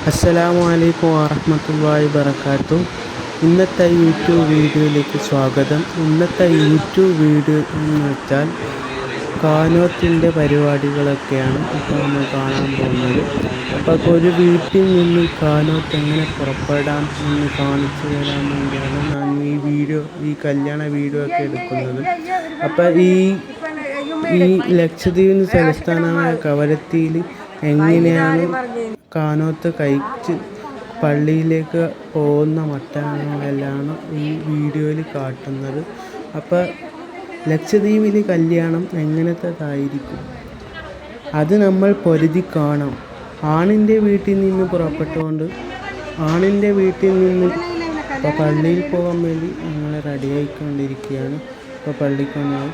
അസ്സലാമു അലൈക്കും വറഹ്മത്തുള്ളാഹി വബറകാതുഹു. ഇന്നത്തെ യൂട്യൂബ് വീഡിയോയിലേക്ക് സ്വാഗതം. ഇന്നത്തെ യൂട്യൂബ് വീഡിയോ എന്ന് വെച്ചാൽ കാനോത്തിൻ്റെ പരിപാടികളൊക്കെയാണ് ഇപ്പോൾ നമ്മൾ കാണാൻ പോകുന്നത്. അപ്പോൾ ഒരു വീട്ടിൽ നിന്ന് കാനോത്ത് എങ്ങനെ പുറപ്പെടാം എന്ന് കാണിച്ചു തരാൻ വേണ്ടിയാണ് ഞാൻ ഈ കല്യാണ വീഡിയോ ഒക്കെ എടുക്കുന്നത്. അപ്പോൾ ഈ ലക്ഷദ്വീപിന് തലസ്ഥാനമായ കവരത്തിയിൽ എങ്ങനെയാണ് കാനോത്ത് കഴിച്ച് പള്ളിയിലേക്ക് പോകുന്ന മട്ടങ്ങളെല്ലാം ഈ വീഡിയോയിൽ കാട്ടുന്നത്. അപ്പോൾ ലക്ഷദ്വീപിൽ കല്യാണം എങ്ങനത്തേതായിരിക്കും അത് നമ്മൾ പൊരുതി കാണാം. ആണിൻ്റെ വീട്ടിൽ നിന്ന് പുറപ്പെട്ടുകൊണ്ട് ആണിൻ്റെ വീട്ടിൽ നിന്ന് ഇപ്പോൾ പള്ളിയിൽ പോകാൻ വേണ്ടി ഞങ്ങൾ റെഡിയായിക്കൊണ്ടിരിക്കുകയാണ്. ഇപ്പോൾ പള്ളിക്ക് വന്നാൽ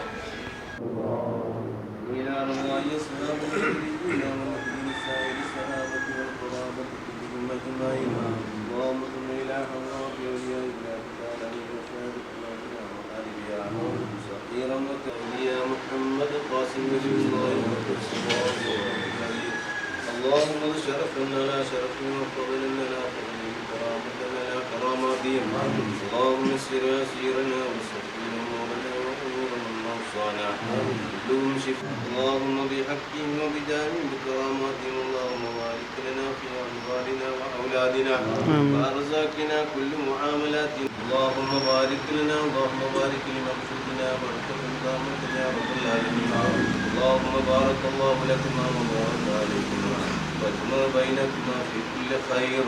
اللهم شرف لنا شرفنا وفضل لنا فضل كرامة لنا كراماتهم. اللهم سر سيرنا وسفير امورنا وامور من اوصانا كلهم شفاء. اللهم بحقهم وبدارهم بكراماتهم. اللهم بارك لنا في اموالنا واولادنا وارزاقنا كل معاملات. اللهم بارك لنا اللهم بارك لمقصودنا وارحم كرامتنا يا رب العالمين. اللهم بارك الله لكما وبارك عليكما واجمع بينكما في كل خير.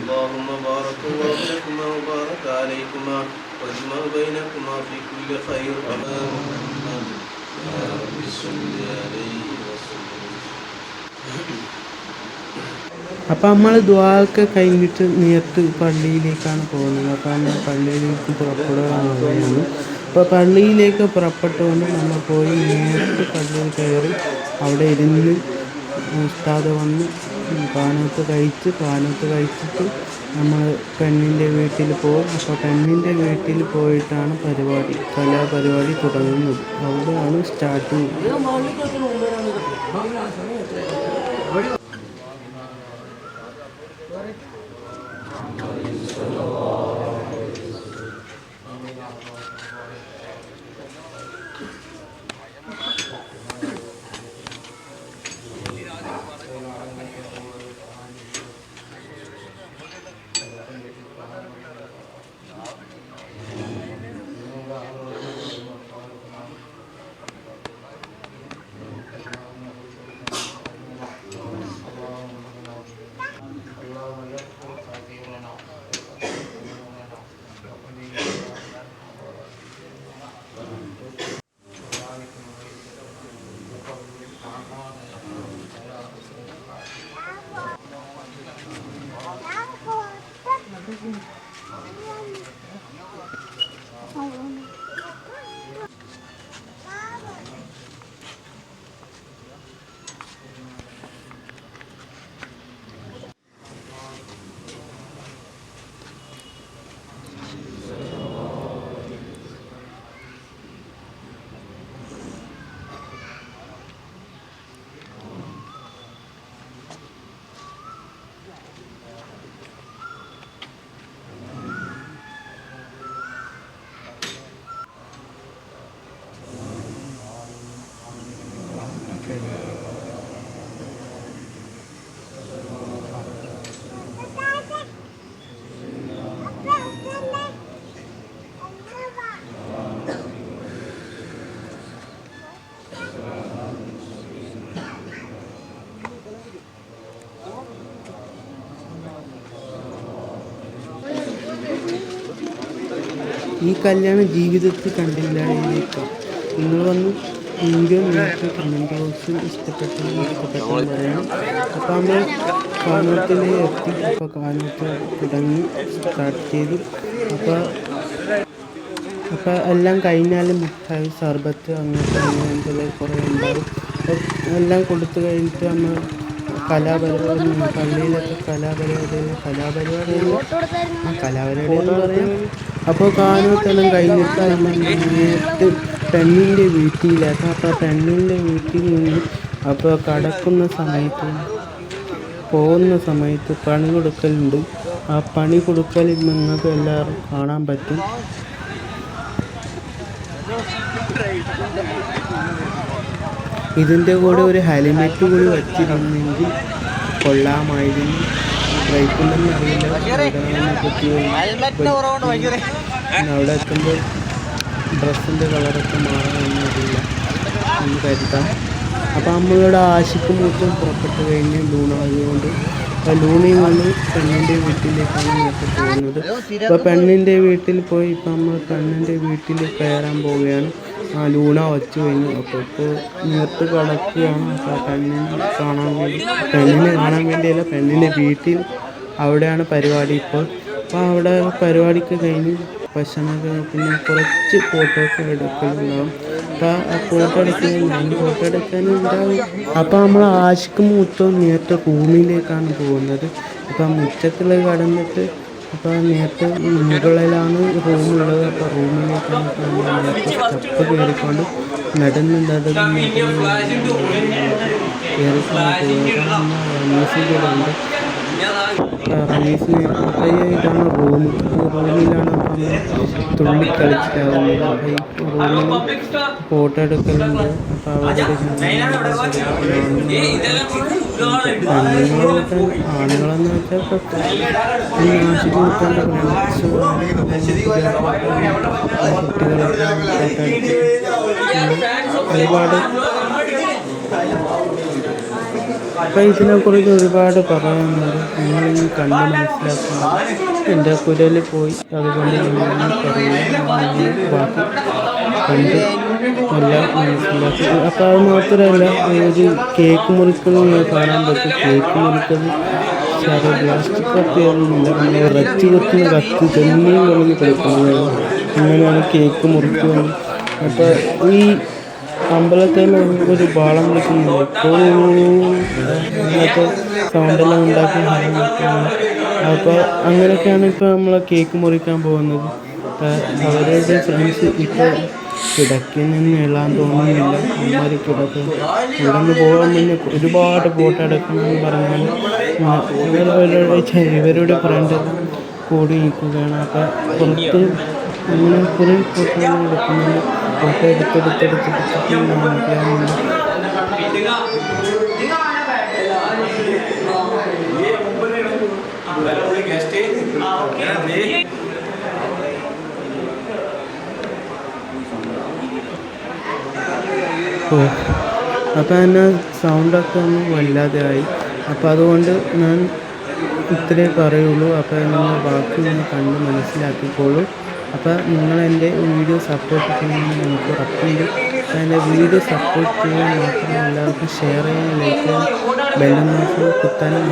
اللهم بارك الله لكما وبارك عليكما واجمع بينكما في كل خير. آمين يا رب صل عليه وسلم. അപ്പം നമ്മൾ ദുആ കഴിഞ്ഞിട്ട് നേരിട്ട് പള്ളിയിലേക്കാണ് പോകുന്നത്. അപ്പോൾ നമ്മൾ പള്ളിയിലേക്ക് പുറപ്പെടുകയാണ്. അപ്പോൾ പള്ളിയിലേക്ക് പുറപ്പെട്ടുകൊണ്ട് നമ്മൾ പോയി നേരിട്ട് പള്ളിയിൽ കയറി അവിടെ ഇരുന്ന് ഉസ്താദ് വന്ന് കാനോത്ത് കഴിച്ചിട്ട് നമ്മൾ പെണ്ണിൻ്റെ വീട്ടിൽ പോകും. അപ്പോൾ പെണ്ണിൻ്റെ വീട്ടിൽ പോയിട്ടാണ് കലാപരിപാടി തുടങ്ങുന്നത്. അവിടെയാണ് സ്റ്റാർട്ടിങ്. ഈ കല്യാണം ജീവിതത്തിൽ കണ്ടില്ലായിരിക്കാം. നിങ്ങൾ വന്ന് വീഡിയോ നിങ്ങൾക്ക് കമൻറ്റ് ബോക്സിൽ ഇഷ്ടപ്പെട്ടെന്ന് പറയണം. അപ്പോൾ നമ്മൾ കാനോത്തിനെ എത്തി. അപ്പോൾ കാനോത്ത് തുടങ്ങി സ്റ്റാർട്ട് ചെയ്തു. അപ്പോൾ എല്ലാം കഴിഞ്ഞാൽ മിഠായി സർബത്ത് അങ്ങനത്തെ കുറേ ഉണ്ടാവും. അപ്പോൾ എല്ലാം കൊടുത്തു കഴിഞ്ഞിട്ട് നമ്മൾ പള്ളിയിലൊക്കെ കലാപരിപാടി എന്ന് പറയാം. അപ്പോൾ കാനോത്തെല്ലാം കഴിഞ്ഞിട്ട് നമ്മൾ നേരിട്ട് പെണ്ണിൻ്റെ വീട്ടിലെത്താം. അപ്പോൾ പെണ്ണിൻ്റെ വീട്ടിൽ നിന്ന് അപ്പോൾ കടക്കുന്ന സമയത്ത് പോകുന്ന സമയത്ത് പണി കൊടുക്കലുണ്ട്. ആ പണി കൊടുക്കൽ നിങ്ങൾക്ക് എല്ലാവരും കാണാൻ പറ്റും. ഇതിൻ്റെ കൂടെ ഒരു ഹെൽമെറ്റ് കൂടി വച്ചിരുന്നെങ്കിൽ കൊള്ളാമായിരുന്നു. ബ്രേക്കുണ്ടെന്ന് അറിയില്ല, അവിടെ എത്തുമ്പോൾ ഡ്രസ്സിൻ്റെ കളറൊക്കെ മാറാനൊന്നുമില്ല എന്ന് കരുതാം. അപ്പോൾ നമ്മളിവിടെ ആശിക്ക് മൂത്തും പുറപ്പെട്ട് കഴിഞ്ഞ് ലൂണ ആയതുകൊണ്ട് ലൂണയും വന്ന് പെണ്ണിൻ്റെ വീട്ടിലേക്കാണ് നേരത്തെ പോകുന്നത്. അപ്പോൾ പെണ്ണിൻ്റെ വീട്ടിൽ പോയി ഇപ്പം നമ്മൾ പെണ്ണിൻ്റെ വീട്ടിൽ കയറാൻ പോവുകയാണ്. ലൂണ വച്ചു കഴിഞ്ഞു. അപ്പോൾ ഇപ്പോൾ നേരത്തെ കിടക്കുകയാണ്. അപ്പോൾ പെണ്ണിനെ കാണാൻ വേണ്ടിയല്ല, പെണ്ണിൻ്റെ വീട്ടിൽ അവിടെയാണ് പരിപാടി ഇപ്പോൾ. അപ്പോൾ അവിടെ പരിപാടിക്ക് കഴിഞ്ഞ് ഭക്ഷണമൊക്കെ പിന്നെ കുറച്ച് ഫോട്ടോ ഒക്കെ എടുക്കലുണ്ടാവും. അപ്പോൾ ആ ഫോട്ടോ എടുക്കാനുണ്ടാവും. അപ്പോൾ നമ്മൾ ആശിക്ക് മൂത്തം നേരത്തെ റൂമിലേക്കാണ് പോകുന്നത്. അപ്പം മുറ്റത്തിൽ കടന്നിട്ട് അപ്പോൾ നേരത്തെ മുകളിലാണ് റൂമുള്ളത്. അപ്പോൾ റൂമിലേക്കാണ് നേരത്തെ സ്റ്റെപ്പ് കയറിക്കൊണ്ട് നടന്ന് റമീസിലുണ്ട്. റമീസിന് ഇതാണ് റൂം. റൂമിലാണ് തുള്ളി കളിച്ചിട്ടാവുന്നത്. അപ്പോൾ ഈ റൂമിൽ ഫോട്ടോ എടുക്കലുണ്ട്. അപ്പോൾ അവിടെ ആണുങ്ങളെന്ന് വെച്ചാൽ ആശിക്ക് മുത്തേണ്ട ഫ്രണ്ട്സ് കുട്ടികളൊക്കെ ഒരുപാട്. അപ്പോൾ ഇതിനെക്കുറിച്ച് ഒരുപാട് പറയാനുണ്ട്. നിങ്ങളിനി കണ്ട് മനസ്സിലാക്കുന്നത് എൻ്റെ കുരൽ പോയി, അതുകൊണ്ട് നിങ്ങളൊന്നും പറയുക ബാക്കി കണ്ട് എല്ലാം മനസ്സിലാക്കി. അപ്പോൾ അത് മാത്രമല്ല, ഒരു കേക്ക് മുറിക്കുന്നത് കാണാൻ പറ്റും. കേക്ക് മുറിക്കുന്നത് പ്ലാസ്റ്റിക് കത്തിയൊന്നുമില്ല, നമ്മൾ ഇറച്ചി കത്തുന്ന കത്തി തെന്നിയും കളഞ്ഞ് കളിക്കുന്നത്. അങ്ങനെയാണ് കേക്ക് മുറിക്കുന്നത്. അപ്പോൾ ഈ അമ്പലത്തിൽ ഒരു ബാളം വിളിക്കുന്നുണ്ട്. ഇപ്പോൾ അങ്ങനത്തെ സൗണ്ടെല്ലാം ഉണ്ടാക്കി. അപ്പോൾ അങ്ങനെയൊക്കെയാണ് ഇപ്പോൾ നമ്മൾ കേക്ക് മുറിക്കാൻ പോകുന്നത്. അവരുടെ ഫ്രണ്ട്സ് ഇപ്പോൾ കിടക്കിൽ എഴാൻ തോന്നുന്നില്ല. അമ്മമാർ കിടക്കും. ഇവിടെ നിന്ന് പോകാൻ മുന്നേ ഒരുപാട് ഫോട്ടോ എടുക്കണമെന്ന് പറഞ്ഞാൽ ഇവരുടെ ഫ്രണ്ട് കൂടി നിൽക്കുകയാണ്. അപ്പോൾ പുറത്ത് അങ്ങനെ കുറേ ഫോട്ടോ എടുക്കുന്നുണ്ട്. ഫോട്ടോ എടുത്തെടുത്തെടുത്തിട്ട് മനസ്സിലാവുന്നുണ്ട്. അപ്പോൾ തന്നെ സൗണ്ടൊക്കെ ഒന്ന് വല്ലാതെയായി. അപ്പോൾ അതുകൊണ്ട് ഞാൻ ഇത്രേ പറയുള്ളൂ. അപ്പോൾ നിങ്ങൾ ബാക്കി ഒന്ന് കണ്ട് മനസ്സിലാക്കിക്കോളൂ. അപ്പോൾ നിങ്ങളെൻ്റെ വീഡിയോ സപ്പോർട്ട് ചെയ്യണമെന്ന് എനിക്ക് ഉറപ്പുണ്ട്. അപ്പോൾ എൻ്റെ വീഡിയോ സപ്പോർട്ട് ചെയ്യാൻ മാത്രമേ എല്ലാവർക്കും ഷെയർ ചെയ്യാനും ലൈക്ക് ചെയ്യാനും ബെല്ലൈക്കൺ കുത്താനും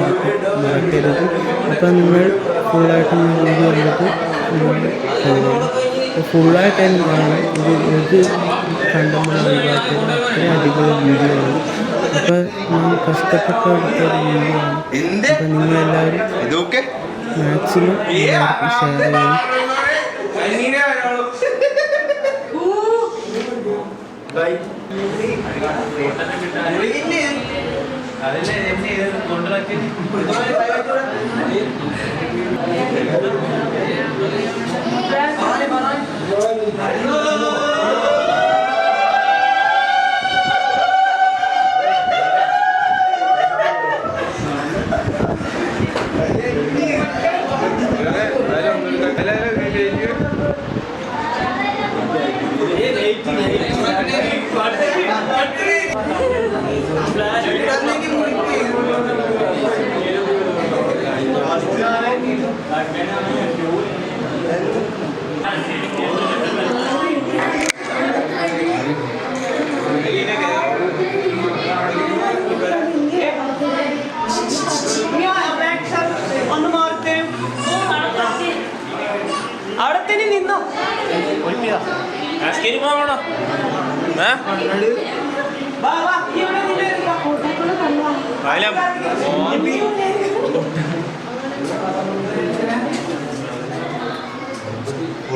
മറക്കരുത്. അപ്പോൾ നിങ്ങൾ ഫുള്ളായിട്ട് വീഡിയോ കണ്ടിട്ട് ഫുള്ളായിട്ടായിരുന്നു കാണാൻ. ഇത് കണ്ടുമ്പോൾ ഒഴിവാക്കിയത് അത്രയും അടിപൊളി വീഡിയോ ആണ്. അപ്പോൾ ഞാൻ കഷ്ടപ്പെട്ട് എടുത്തൊരു വീഡിയോ ആണ്. അപ്പോൾ നിങ്ങളെല്ലാവരും മാക്സിമം എല്ലാവർക്കും ഷെയർ ചെയ്യണം.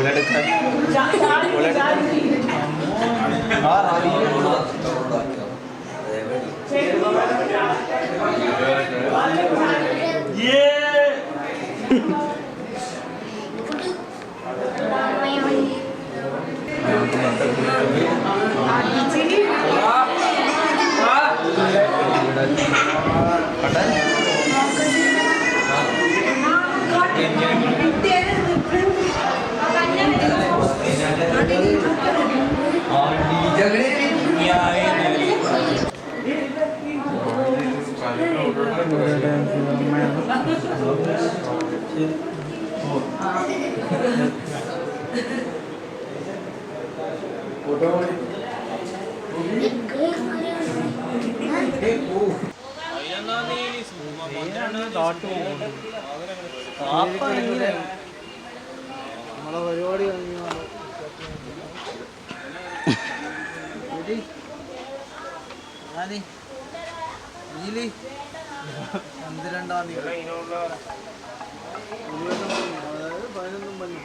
Gracias. നമ്മളെ പരിപാടി കഴിഞ്ഞു. 12-ാം തീയതി 11 മണി.